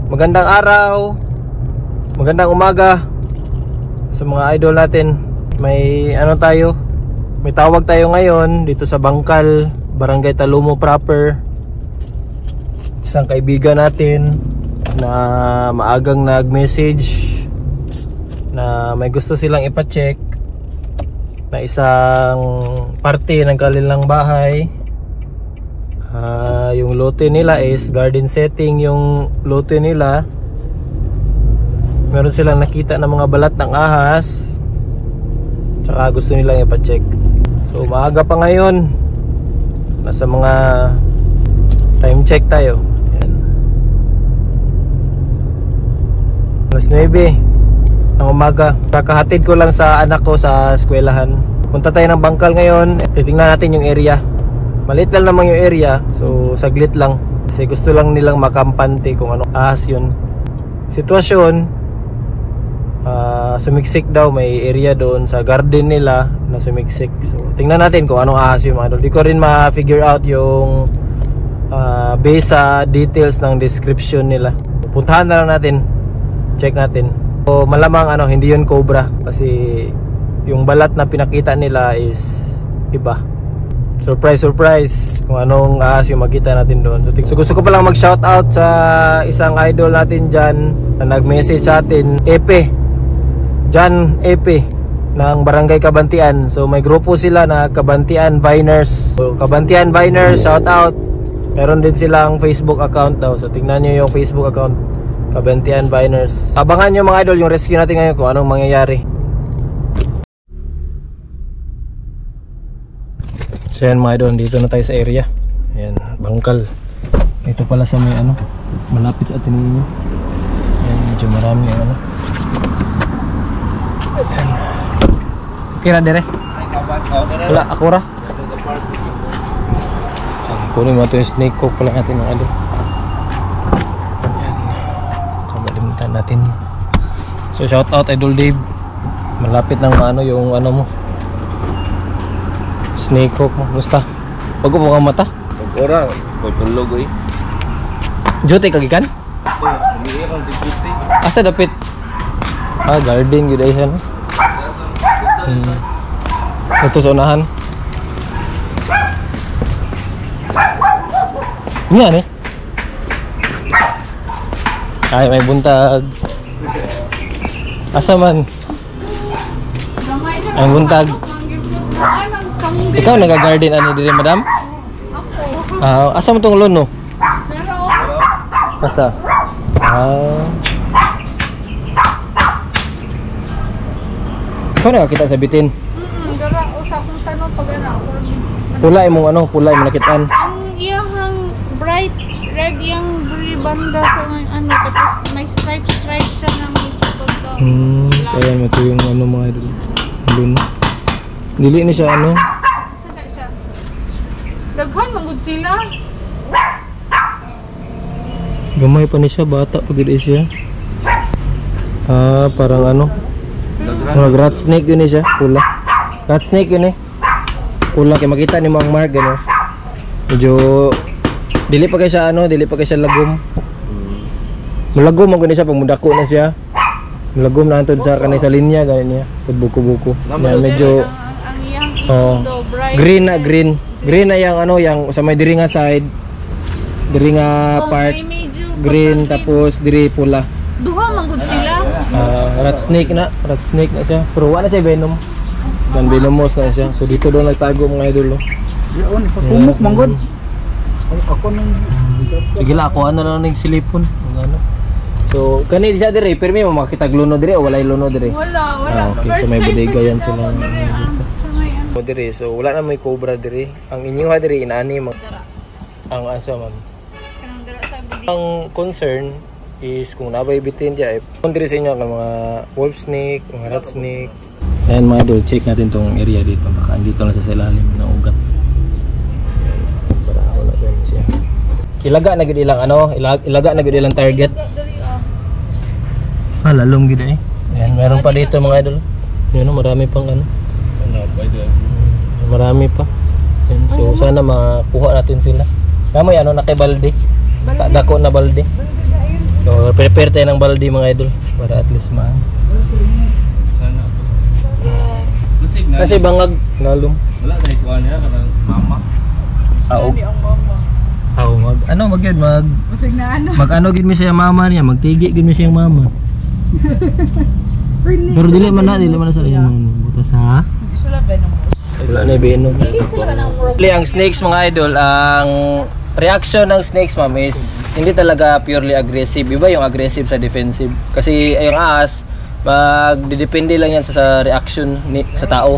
Magandang araw, magandang umaga sa mga idol natin. May ano tayo, may tawag tayo ngayon dito sa Bangkal, Barangay Talumo proper. Isang kaibigan natin na maagang nag-message na may gusto silang ipacheck na isang parte ng kanilang bahay. Yung lote nila is garden setting. Yung lote nila, meron silang nakita ng mga balat ng ahas, tsaka gusto nilang ipacheck. So maaga pa ngayon, nasa mga time check tayo. Yan. Alas 9 ng umaga. Kakahatid ko lang sa anak ko sa eskwelahan. Punta tayo ng Bangkal ngayon. Titingnan natin yung area. Maliit lang naman yung area, so saglit lang. Kasi gusto lang nilang makampante kung ano ahas yun. Sitwasyon, sumiksik daw, may area doon sa garden nila na sumiksik. So tingnan natin kung anong ahas yung mga doon. Di ko rin ma-figure out yung base sa details ng description nila. Puntahan na lang natin, check natin. So malamang hindi yun cobra, kasi yung balat na pinakita nila is iba. Surprise, surprise kung anong ahas yung makita natin doon. So gusto ko palang mag-shoutout sa isang idol natin dyan na nag-message sa atin, Epe, John Epe ng Barangay Kabantian. So may grupo sila na Kabantian Viners. So Kabantian Viners, shoutout. Meron din silang Facebook account daw. So tingnan nyo yung Facebook account, Kabantian Viners. Abangan nyo mga idol yung rescue natin ngayon kung anong mangyayari. So yan mga idol, dito na tayo sa area. Ayan, Bangkal. Ito pala sa may malapit sa atin ninyo. Ayan, medyo marami yung Ayan. Okay na dire? Wala, akura. Kunin mo ito yung snake coke pala natin mga idol. Ayan, kamalimutan natin. So shout out Idol Dave. Malapit ng yung mo, snake coke mo, gusta? Pag mo kang mata? Ora, pagtulog eh. Jote kagikan? Hindi kang diputi. Asa dapit? Garden yun ay siya, no? Ito sa unahan. Yan eh. Ay, may buntag. Asa man? Ang buntag. Ikaw nag-garden ani dire, madam? Ako. Asa mo tong lono? Asa? Ikaw nakakita sa bitin? Dara usa kong tanong pag pula imong pula imong nakitaan. Ang iyang bright red yung banda sa tapos may stripe siya ng support daw. Kaya mo ito yung mga lono. Dili na siya Daghan manggod sila. Gamay pa ni siya, bata pa gid siya. Parang mga rat snake yun siya, pula. Rat snake yun pula, kaya makita ni mo ang mark medyo dili pa kay siya lagom. Malagom ang gani siya pag mudako na siya. Malagom na antod sa kanay sa linya gani niya, pag buko-buko. Yan medyo ang iyang bright green na green na yang sa may diri nga side, diri nga part green, tapos diri pula. Duha manggod sila. Rat snake na siya, pero wala siya venom. Dan venomous na siya. So dito doon nagtago mga idol. Yaon, pumuk manggod. Ako nung sige la, ako na lang ning silipon. So kani siya diri, pero may makita luno diri o walay luno diri? Wala. Okay, so may bodega yan sila. Diri. So wala na may cobra diri. Ang inyo diri inaani ang asa man. Ang concern is kung nabay bitin diya kung diri sa inyo ang mga wolf snake, mga rat snake. Ayan mga idol, check natin tong area dito. Baka andito na sa ilalim ng ugat. Para wala ba siya. Ilaga na gid ilang ilaga na gid ilang target. Lalong gid Ayan, meron pa dito mga idol. Yun, marami pang marami pa. Yan. So sana makuha natin sila. Kamoy nakibalde. Dako na balde. So, prepare tayo ng balde mga idol para at least kasi bangag ngalom. Wala na ikuan niya kanang mama. Mag ano gid mi siya mama niya, magtigi gid mi siya mama. Pero dili man na sa iya butas ha. Wala na venom. Ang snakes mga idol, ang reaction ng snakes ma'am is hindi talaga purely aggressive. Iba yung aggressive sa defensive. Kasi yung ahas, magdidepende lang yan sa reaction sa tao.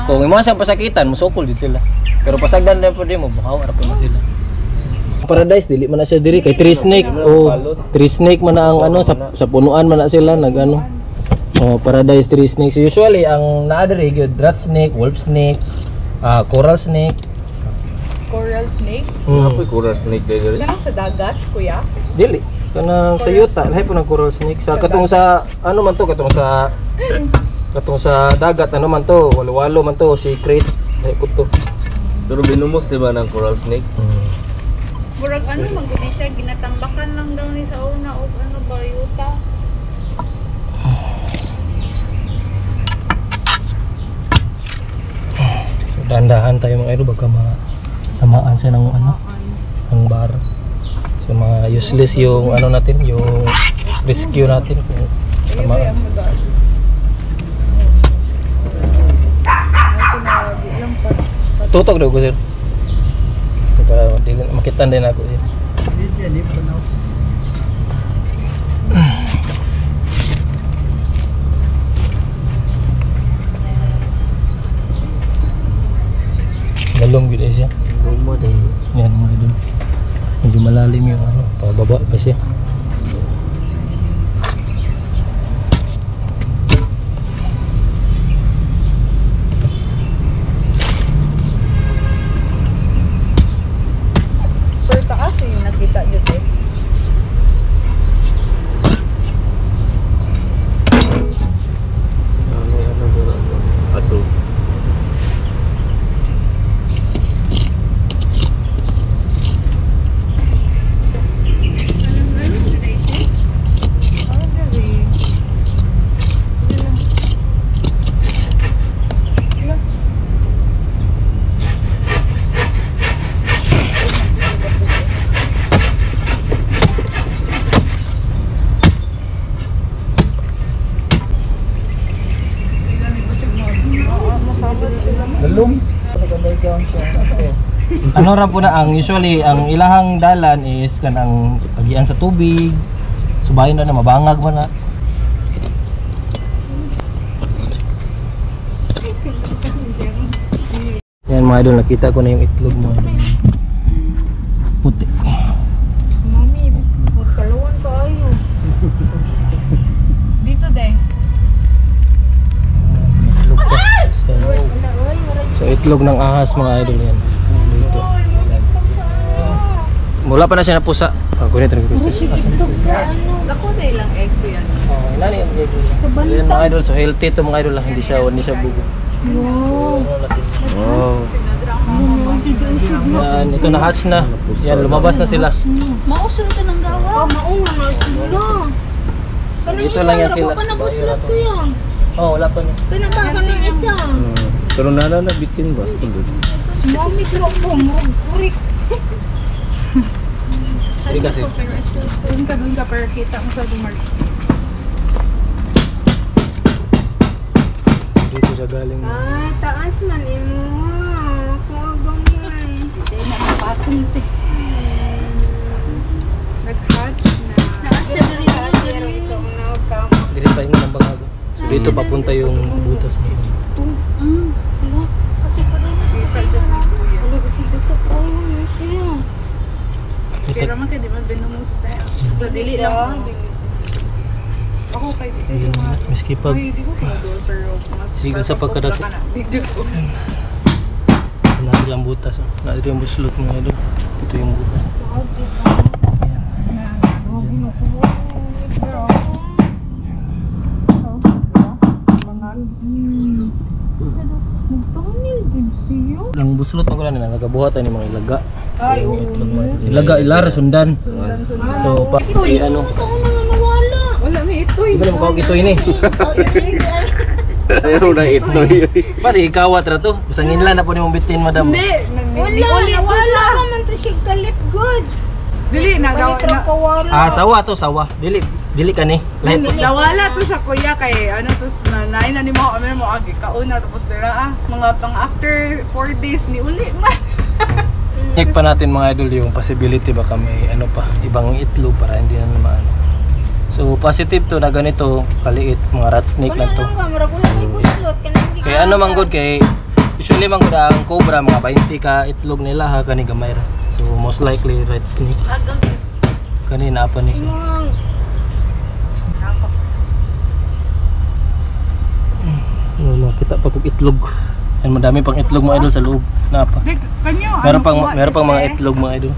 Kung imo siyang pasakitan, musukol dito sila. Pero pasagdan na po din mo, bakaw ara pa sila. Paradise dili man na siya diri kay tree snake o tree snake man na ang ano sa punuan man na sila nagano. Paradise tree snakes. Usually ang naa diri gyud rat snake, wolf snake, coral snake. Coral snake? Apoy coral snake diri. Kanang sa dagat, kuya? Dili. Kanang sa yuta, lahi po ng coral snake. Sa katong sa ano man to, katong sa dagat ano man to, walo-walo man to, secret. Lahi po to. Pero binumos diba ng coral snake? Murag ano magudi siya, ginatambakan lang daw ni sa una o ano ba yuta. So dandahan tayo mga idol baka tamaan siya ng ano, ng bar. So mga useless yung ano natin, yung rescue natin kung tamaan. Tutok daw ko sir. Para makitan din ako sir. Dalong gud siya. Lumo din. Yan mo din. Medyo malalim yung ano, pababa pa siya. Per taas yung nakita nyo eh. Ato. Ano ra po na ang usually ang ilahang dalan is kanang agian sa tubig. Subayin na mabangag man na. Yan mga idol, nakita ko na yung itlog mo. Puti. Mami, magkalawan ka ayo. Dito day. Itlog pa. So itlog ng ahas mga idol yan. Dito. Mula pa na siya napusa. Kunin talaga ko. Lako day lang egg ko yan. Nani ang egg nila. Yan mga idol, so healthy to mga idol lang, hindi siya bugo. Wow. Yan, ito na hatch na. Yan, lumabas na sila. Mausul ka ng gawa. Mauna na sila. Dito lang yan sila. Panabuslat ko yan. Wala pa niya. Pinabakan ng isa. Pero na bitin ba? Si Mami sila po, murag-kurik. Hindi kasi. Doon ka para kita mo sa dumar. Dito siya galing. Taas man mo. Kuwagong yan. Hindi na mapatunti. Nag-hatch na. Siya dali. Dito tayo ng bago. So dito papunta yung butas mo. Kasi pa rin siya. Wala kasi dito po siya. Kaya naman kayo di ba binumusta. Sa dili lang. Ako kay dito yung mga... Miski pag... Ay, di ko pinadol pero mas... Sigil sa pagkadato. Video ko. Nadir yung butas. Nadir yung buslot mo idol. Dito yung butas. Ang buslot mo ko lang na nagabuhatan yung mga ilaga. Ay, yung itlog mo. Ilaga, ilara, sundan. So, ano? Di ba mo ito ini? Ayaw na ito. Basta ikawat ra to. Basta nginla na po ni mong bitin madam. Wala naman to siya galit good. Dili na Ah, sawa to, sawa. Dili ka ni. Lahat. nawala to sa kuya kay ano to nanay na ni mo kami mo agi kauna tapos dira mga pang after 4 days ni uli man. Check pa natin mga idol yung possibility baka may ano pa, ibang itlog para hindi na naman ano. So positive to na ganito kaliit, mga rat snake lang to. Kaya ano man good kay usually man good ang cobra mga 20 ka itlog nila ha kani gamay ra. So most likely rat snake. Kanina pa ni. Makita pa kung itlog. Yan madami pang itlog mga idol sa loob. Napa. Kanyo Meron pang mga itlog mga idol.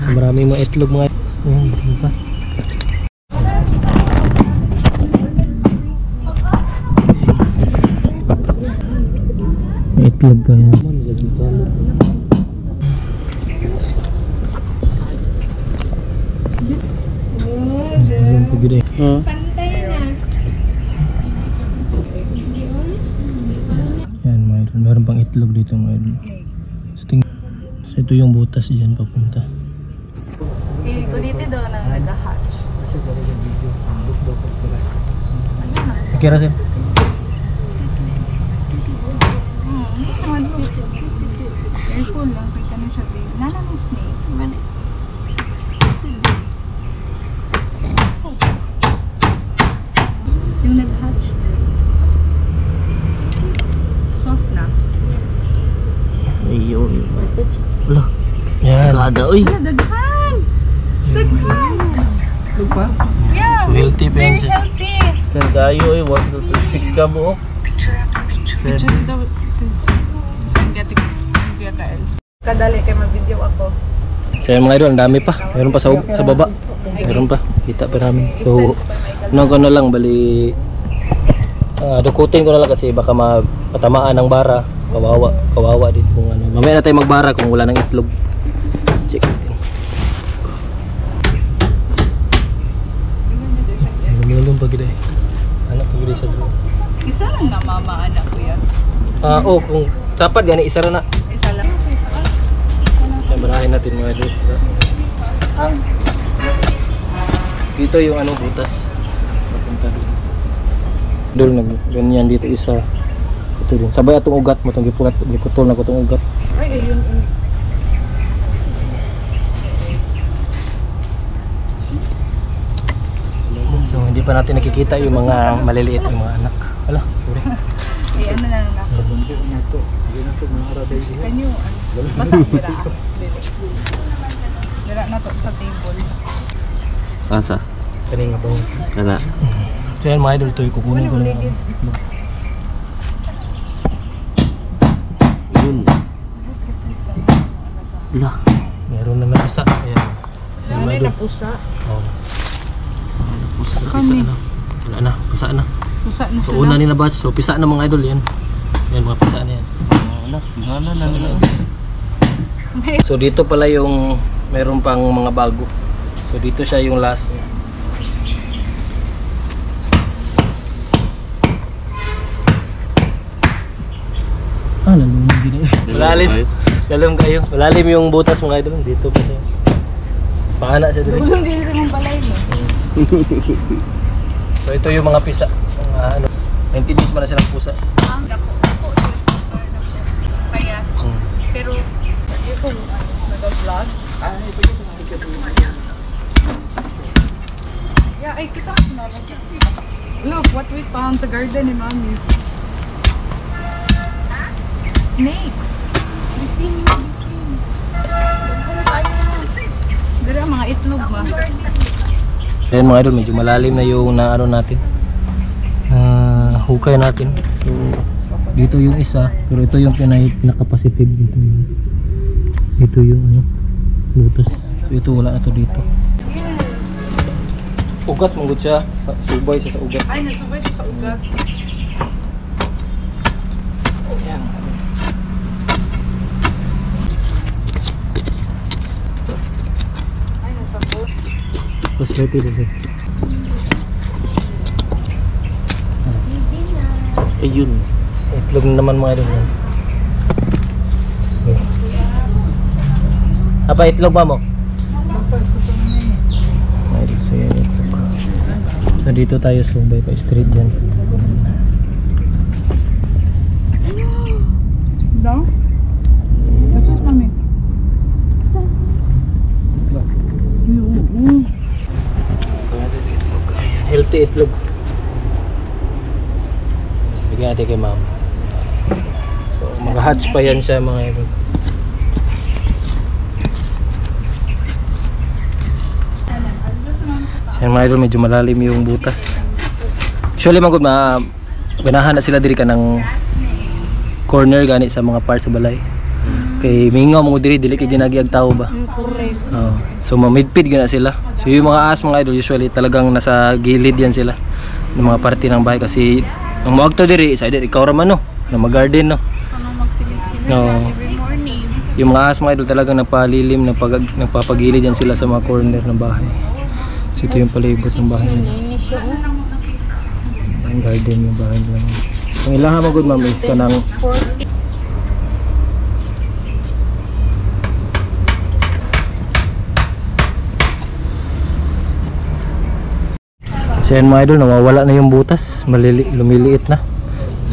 Marami mga itlog mga idol. May itlog pa yan. Yan mga idol, meron pang itlog dito mga idol. So ito yung butas dyan papunta. Kuniti daw nang nag-hatch. Sikira sir. Careful lang kay kanin siya babe. Nana ni snake. Yung nag-hatch. Soft na. Ayun. Wala. Yan. Kada, uy. Daghan! Daghan! Lupa? Yeah! So healthy pa yan Very siya. healthy! Kan kayo eh. 1, 2, 3, 6 ka buo. Picture daw since Sangatik Kael. Kadali kay mag-video ako. So yan mga idol, ang dami pa. Meron pa sa baba. Meron pa. Kita pa namin. So ano ko na lang bali dukutin ko na lang kasi baka mapatamaan ng bara. Kawawa din kung ano. Mamaya na tayo magbara kung wala ng itlog. Check natin. Lumulong pa gila eh. Anak pa gila siya doon. Isa lang na mama anak ko yan. Kung dapat gani isa rin na. Isa lang. Yan, barahin natin mga idol. Dito yung ano butas. Papunta doon. Doon ganyan dito isa. Ito din. Sabay atong ugat mo itong giputol na ko itong ugat. Ay, ayun. So hindi pa natin nakikita yung mga maliliit yung mga anak. Wala, sorry. Eh, ano na lang ako. Kanyo, basta dira. Dira na to sa table. Asa? Kaning nga bang. Kana. So yan mga idol, ito yung kukunin ko na. Yun. Lah. Meron na napisa. Ayan. Ano na pusa? Oh. Kami. Wala na, pisa na. Pusa na So sila. una nila batch, so pisa na mga idol yan. Yan mga pisa na yan. Anak, gana na nila. So dito pala yung meron pang mga bago. So dito siya yung last niya. Lalim din eh. Lalim. Lalim kayo. Lalim yung butas mga idol. Dito pa siya. Paana siya dito. Tulong din sa mong balay mo. So ito yung mga pisa. Mga ano. 90 days man na silang pusa. Ang dako. Kaya, pero ito nag-vlog. Yeah, ay kita ko na ba siya. Look what we found sa garden ni Mommy. Snakes. Bitin. Dira mga itlog ba? Ayan mga idol, medyo malalim na yung na ano natin. Hukay natin. So dito yung isa, pero ito yung pinaka-positive dito. Dito yung ano, butas. So ito wala na to dito. Ugat manggod siya, subay siya sa ugat. Ay, nagsubay siya sa ugat. Dirty na siya. Ayun. Itlog na naman mga idol. Apa itlog ba mo? Idol, so yan itlog. So dito tayo subay pa street dyan. Daw? Kasus mami. Healthy itlog. Bigyan natin kay ma'am. So mag-hatch pa yan siya mga idol. Siya mga idol, medyo malalim yung butas. Actually magod ganahan na sila diri ka ng corner gani sa mga parts sa balay. Kay mingaw mo diri dili kay ginagiag tao ba. So mamidpid gana sila. So yung mga aas mga idol usually talagang nasa gilid yan sila ng mga parte ng bahay kasi ang maagto diri sa diri ikaw ra man no na mag-garden no. Ano magsilid-silid No. lang every morning. Yung mga aas mga idol talagang napalilim nagpapagilid yan sila sa mga corner ng bahay. So ito yung palibot ng bahay nila. Ang garden yung bahay nila. Ang ilaha mo good ma'am is kanang so yan mga idol, nawawala na yung butas, lumiliit na.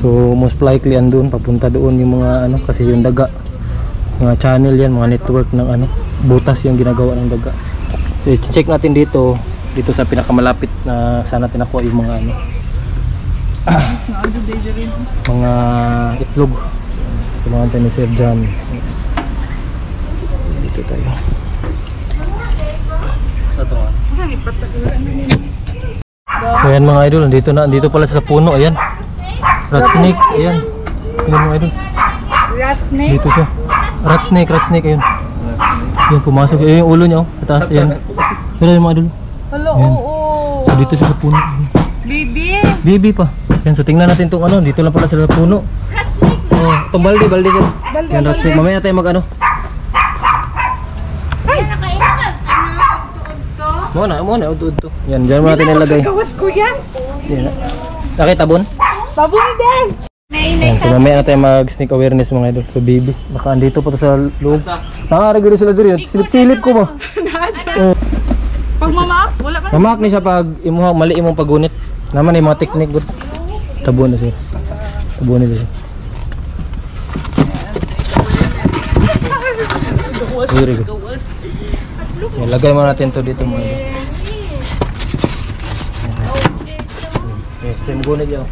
So most likely andun, papunta doon yung mga ano, kasi yung daga, mga channel yan, mga network ng ano, butas yung ginagawa ng daga. So check natin dito sa pinakamalapit na sana nakuha yung mga ano, mga itlog, yung mga ni Sir John. Dito tayo sa ito nga. So ayan mga idol, dito pala sa puno, ayan. Rat snake, ayan. Ayan mga idol. Rat snake? Dito siya. Rat snake, ayan. Ayan, pumasok. Ayan yung ulo niya, oh. Sa taas, ayan. Pero yung mga idol. Hello, Ayan. oo. So dito siya sa puno. Baby! Baby pa. Ayan, so tingnan natin itong ano, dito lang pala sa puno. Rat snake na. Oh, itong balde siya. Balde, Ayan, rat snake. Mamaya tayo mag ano. Ay, nakainagag. Ano, udto-udto. Muna, udto. Yan, dyan mo natin nilagay. Gawas ko yan. Yan. Nakita tabon? Tabon din! Ayan, so mamaya na tayo mag-sneak awareness mga idol. So baby, baka andito pa to sa loob. Nakaragay sila dito. Silip-silip ko ba? Pag mamaak, wala pa. Mamaak ni siya pag mali imong pagunit. Naman yung mga technique good. Tabon na siya. Tabon na siya. Very good. Yan, lagay mo natin to dito mga idol. Yes, same gunit yun.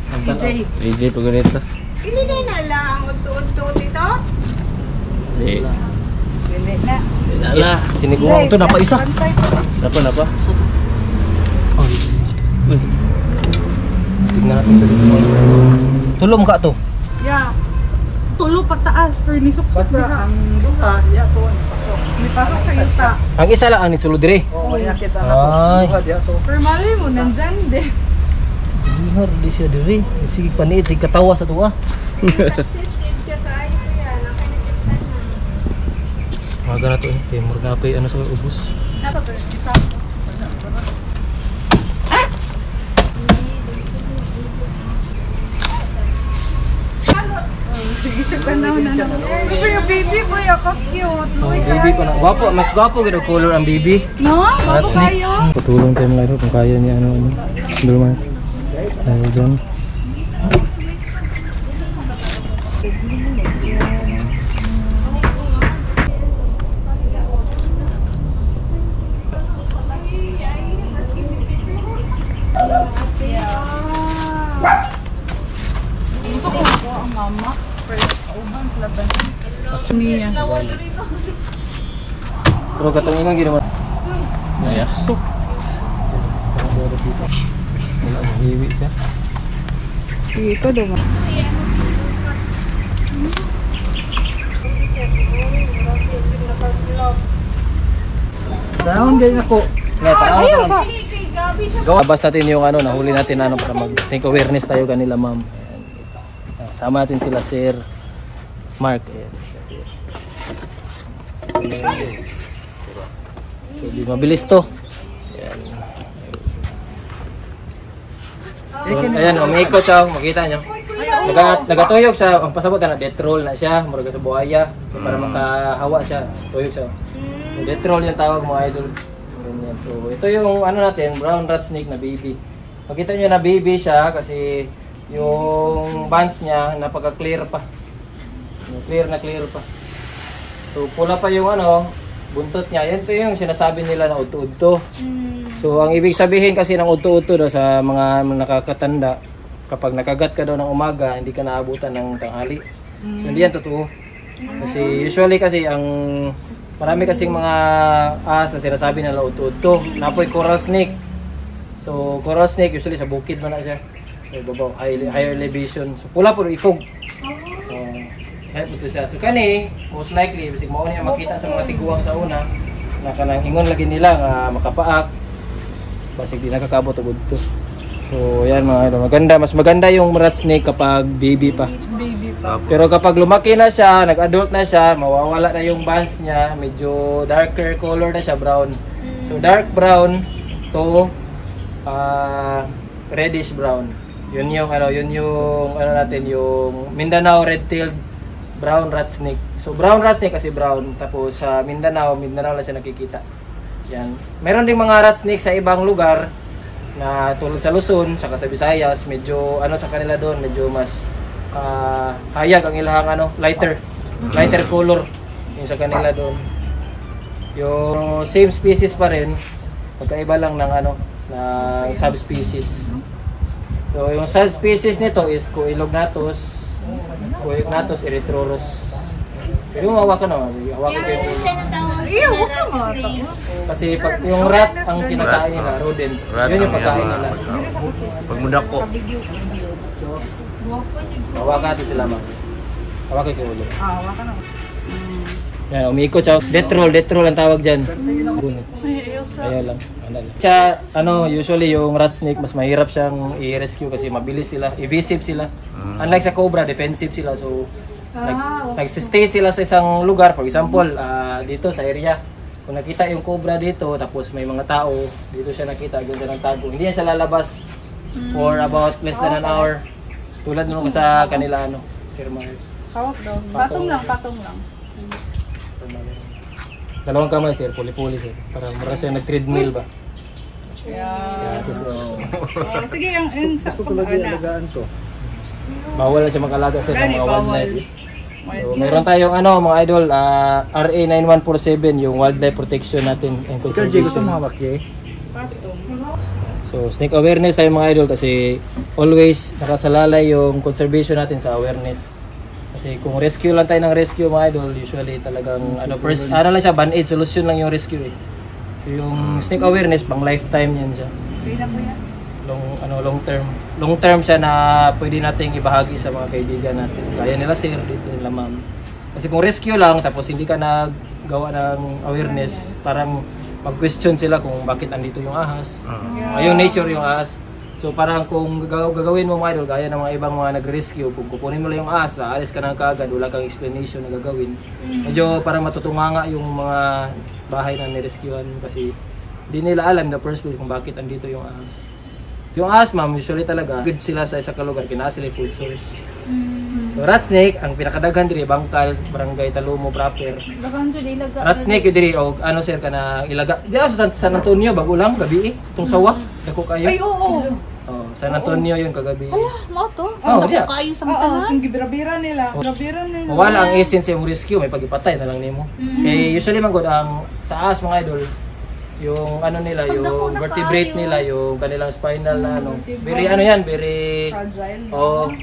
AJ pa ganito. Hindi din na lang. Udto-udto dito. Eh. Hindi na. Yes, tiniguan ko to. Napaisa. Napa? Tignan natin sa dito. Tulong ka to. Yeah. Tulo pataas, pero nisok-sok Basta na. ang duha, yato ang pasok. May pasok sa ita. Ang isa lang ang nisulod dire. Oo, yakit ang Ay. duha, yato. Pero mali mo, nandyan din. Dingar di siya dire. Sige paniit, sige katawa sa tuwa. Successive ka kayo yan. Nakanagitnan na. Maga na to eh. Kaya murga pa ano sa ubus. Isa. Sige siya ka na. Pero yung baby ko, ako cute. Oh, baby pa na. Gwapo, mas gwapo gid og color ang baby. No? Rat Bago snake. kayo? Patulong tayo mga idol kung kaya niya ano. Dulman. Ayo dyan. Gusto ko ako ang mama. Pero kauban sila ba niya? Pero katong ingon gid naman. Ayan. Wala mo hiwi siya. Sige ko daw. Dahon din ako. Ayaw sa... Gawabas natin yung ano, nahuli natin na ano para mag-think awareness tayo kanila ma'am. Sama natin sila Sir Mark. Ayan. So, di mabilis to. Ayan. So, ayan, umiikot siya, makita nyo. Nagatuyog siya, ang pasabot na death roll na siya, murag sa buhaya, para makahawa siya, tuyog siya. Death roll yung tawag mo, idol. Ganyan. So, ito yung ano natin, brown rat snake na baby. Makita nyo na baby siya kasi yung bands niya napaka-clear pa. Clear na clear pa. So, pula pa yung ano, buntot niya. Yan ito yung sinasabi nila na udto-udto. So, ang ibig sabihin kasi ng udto-udto daw sa mga nakakatanda, kapag nakagat ka daw ng umaga, hindi ka naabutan ng tanghali. So, hindi yan totoo. Kasi usually kasi ang marami kasing mga ahas na sinasabi nila udto-udto. Napoy coral snake. So, coral snake usually sa bukid man na siya. So, babaw, higher elevation. So, pula po ikog. Help ito siya. So, kani, most likely, basig mo niya makita sa mga tiguang sa una, na kanang ingon lagi nila nga makapaak. Basig di nakakabot og udto. So, yan mga idol. Maganda, mas maganda yung rat snake kapag baby pa. Pero kapag lumaki na siya, nag-adult na siya, mawawala na yung bands niya, medyo darker color na siya, brown. So, dark brown to reddish brown. Yun yung ano natin, yung Mindanao red-tailed brown rat snake. So, brown rat snake kasi brown. Tapos sa Mindanao lang siya nakikita. Yan. Meron ding mga rat snake sa ibang lugar na tulad sa Luzon, saka sa Visayas, medyo ano sa kanila doon, medyo mas hayag ang ilang ano, lighter color yung sa kanila doon. Yung same species pa rin, magkaiba lang ng ano, ng subspecies. So yung subspecies nito is Coelognathus erythrurus. Pero hawakan naman, hawakan ko yung kasi pag yung rat ang kinakain nila, rodent, yun yung pagkain nila. Pag mudak ko. Hawakan natin sila mga. Hawakan ko ulo. Hawakan na. Yan, umiikot siya. Death roll ang tawag dyan. Ayaw lang. Siya, ano, usually yung rat snake, mas mahirap siyang i-rescue kasi mabilis sila, evasive sila. Unlike sa cobra, defensive sila. So, nag-stay sila sa isang lugar. For example, dito sa area. Kung nakita yung cobra dito, tapos may mga tao, dito siya nakita, dito siya nagtago. Hindi yan siya lalabas for about less than an hour. Tulad nung sa kanila, ano, Sir Mark. Hawak daw. Patong lang. Dalawang kamay, sir. Puli-puli, sir. Para mara siya nag-treadmill ba? Yeah. So, Sige, yung sa Gusto ko lagi alagaan ko. bawal na siya mag-alaga sir ng mga bawal. wildlife. So, meron tayong ano, mga idol, RA 9147, yung wildlife protection natin and Ikaw, Jay, gusto conservation. mo hawak, Jay? So, snake awareness tayo mga idol kasi always nakasalalay yung conservation natin sa awareness. Kasi kung rescue lang tayo ng rescue mga idol, usually talagang ano, first, ano lang siya, band-aid solution lang yung rescue eh. So, yung snake awareness, pang lifetime yan siya. Long term siya na pwede nating ibahagi sa mga kaibigan natin. Kaya nila sir, dito nila ma'am. Kasi kung rescue lang, tapos hindi ka naggawa ng awareness, parang mag-question sila kung bakit andito yung ahas. Yung nature yung ahas. So parang kung gagawin mo mga idol, gaya ng mga ibang mga nag-rescue, kung kukunin mo lang yung ahas, aalis ka ng kaagad, wala kang explanation na gagawin. Medyo parang matutunganga yung mga bahay na nirescuehan kasi hindi nila alam in the first place kung bakit andito yung ahas. Yung ahas ma'am, usually talaga, good sila sa isang lugar, kinaa sila food source. So rat snake, ang pinakadaghan diri Bangkal, Barangay Talumo proper. Rat snake yun diri, o ano sir ka na ilaga. Di sa San Antonio, bago lang, gabi itong sawa, dako kayo. Ay, oo. Oh, San Antonio yun kagabi. Mo to? Oh, diya. Kayo sa Oo, matanan. yung gibira-bira nila. Mawala ang essence yung rescue, may pagipatay na lang nimo. Eh usually man gud ang sa ahas mga idol, yung ano nila, yung vertebrate nila, yung kanilang spinal na ano. Very ano yan, very Fragile. oh,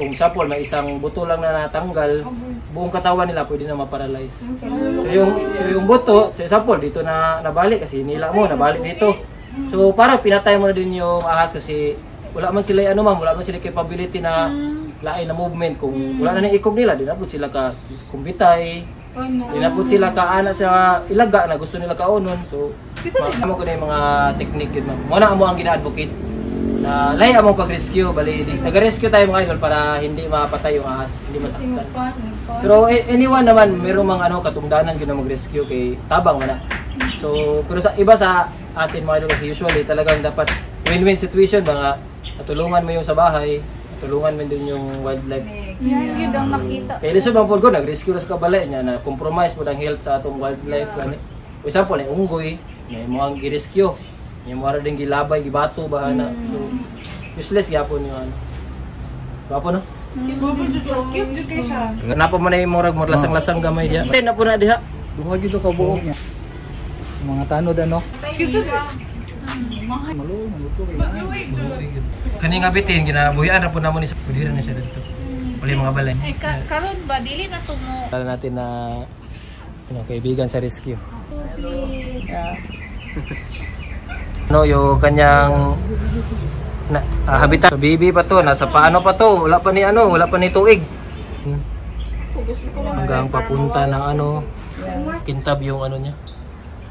kung sapol may isang buto lang na natanggal, buong katawan nila pwede na ma-paralyze. So yung buto, sa sapol dito na nabalik kasi nila mo nabalik dito. So parang pinatay mo na din yung ahas kasi wala man sila ano ma'am, wala man sila capability na lain na movement. Kung wala na ikog nila, dinapot sila ka kumbitay. Dinapot sila ka ana sa ilaga na gusto nila kaunon. So mo ko na yung mga technique yun ma'am. Muna mo ang gina-advocate na lahi among pag-rescue, bali nag-rescue tayo mga idol para hindi mapatay yung ahas, hindi masaktan. Pero anyone naman, merong mga ano katungdanan gyud na mag-rescue kay tabang man na. So pero sa iba sa atin mga idol kasi usually talagang dapat win-win situation ba nga tulungan mo yung sa bahay, tulungan mo din yung wildlife. Yun ang nakita. Kaya lisod man po ko, nag-rescue na sa kabalay niya na compromise po ng health sa atong wildlife. For example, na unggoy, may mga gi-rescue. May mga rin gilabay, gibato, bahana. So, useless gyapon yung ano. Gapo no? Cute kay siya. Napa mo na yung murag lasang-lasang gamay diha. Tay na po na diha. Duha gyud ka buok niya. Mga tanod ano. Kani nga bitin ginabuhian ra po namo ni sa pudira na siya dito. Wala mga balay. Ay, karon ba dili na to mo. Tala natin na kaibigan sa rescue. Yeah. No, yung kanyang habitat. So, baby pa to, nasa paano pa to, wala pa ni tuig. Hanggang papunta ng kintab yung niya.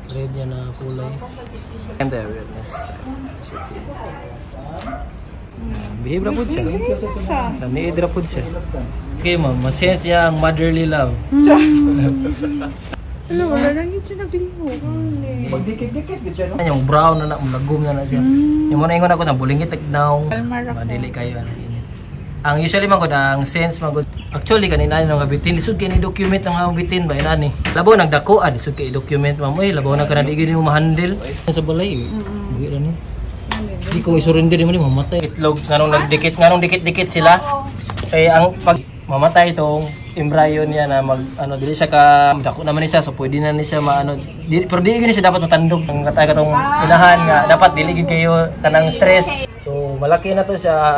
Red yan na kulay. And the awareness. Behave ra pud siya. Naniid ra pud siya. Okay ma'am, masense niya ang motherly love. Wala lang yun siya nagliho. Magdikit-dikit gid siya no. Yung brown na mulagom na siya. Yung muna ingon ako na bulingit tagnaw. Kalmar ako. Madili kayo ang usually man gud ang sense man gud. Actually kanina nang gabitin lisod kay ni document ang bitin ba inani. Labaw nagdako lisod kay document mamoy labaw na kana di gid mo ma-handle sa balay. Bugi ra ni. Di ko isurrender mo ni mamatay. Itlog nganong dikit-dikit sila. Kay ang pag mamatay itong embryo niya na dili siya ka dako naman ni siya so pwede na ni siya pero di gid siya dapat matandog ang katong inahan nga dapat dili gid kayo kanang stress. So malaki na to siya,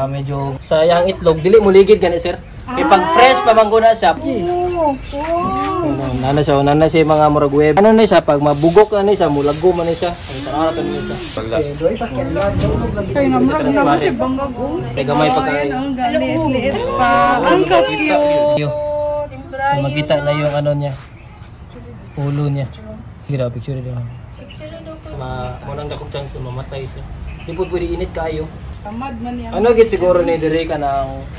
medyo sayang itlog, dili mo ligid gani sir. Kay pag fresh pa man na siya. Nana siya mga murag web. Ano na siya pag mabugok na ni siya, mulagom man ni siya. Ang sarap na ni siya. Doy pa kay Kay namrag na siya bangag. Kay gamay pa kay. Ang galit-liit pa. Ang cute. Makita na yung niya. Ulo niya. Gira picture niya. Munang dakong chance mamatay siya. Di po pwede init kayo. Tamad man yan. Git siguro ni dire ka ng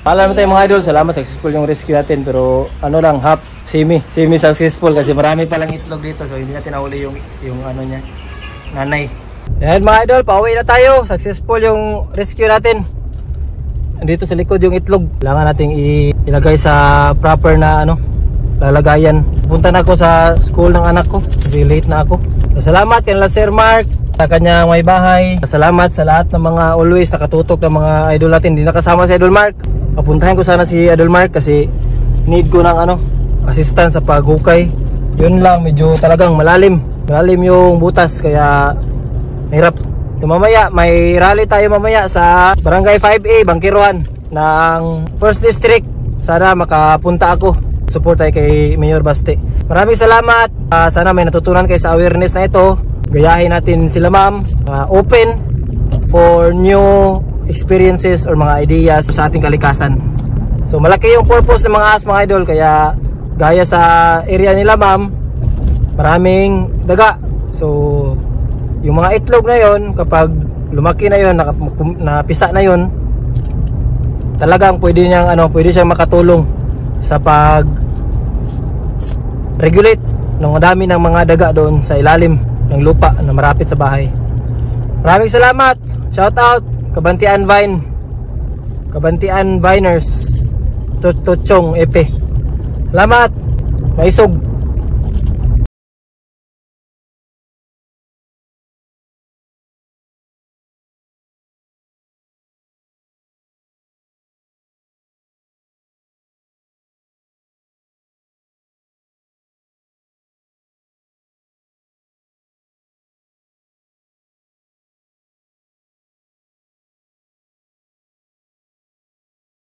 pala naman tayo mga idol, salamat successful yung rescue natin pero lang half semi successful kasi marami pa lang itlog dito so hindi natin nahuli yung niya nanay. Yan mga idol, pauwi na tayo. Successful yung rescue natin. Dito sa likod yung itlog. Kailangan nating ilagay sa proper na lalagayan. Punta na ako sa school ng anak ko kasi late na ako. So, salamat kanila Sir Mark sa kanyang may bahay. Salamat sa lahat ng mga always nakatutok ng mga idol natin. Hindi nakasama si Idol Mark. Papuntahin ko sana si Idol Mark kasi need ko ng assistance sa paghukay. Yun lang, medyo talagang malalim yung butas kaya mahirap. Mamaya may rally tayo mamaya sa Barangay 5A Bangkiruan ng 1st District. Sana makapunta ako. Support tayo kay Mayor Baste. Maraming salamat. Sana may natutunan kayo sa awareness na ito. Gayahin natin sila ma'am. Open for new experiences or mga ideas sa ating kalikasan. So malaki yung purpose ng mga mga idol. Kaya gaya sa area nila ma'am, maraming daga. So yung mga itlog na yon kapag lumaki na yon, napisa na yon, talagang pwede siyang makatulong sa pag regulate ng dami ng mga daga doon sa ilalim ng lupa na marapit sa bahay. Maraming salamat. Shout out Kabantian Viners, Tuchong Epe. Salamat. Maisog.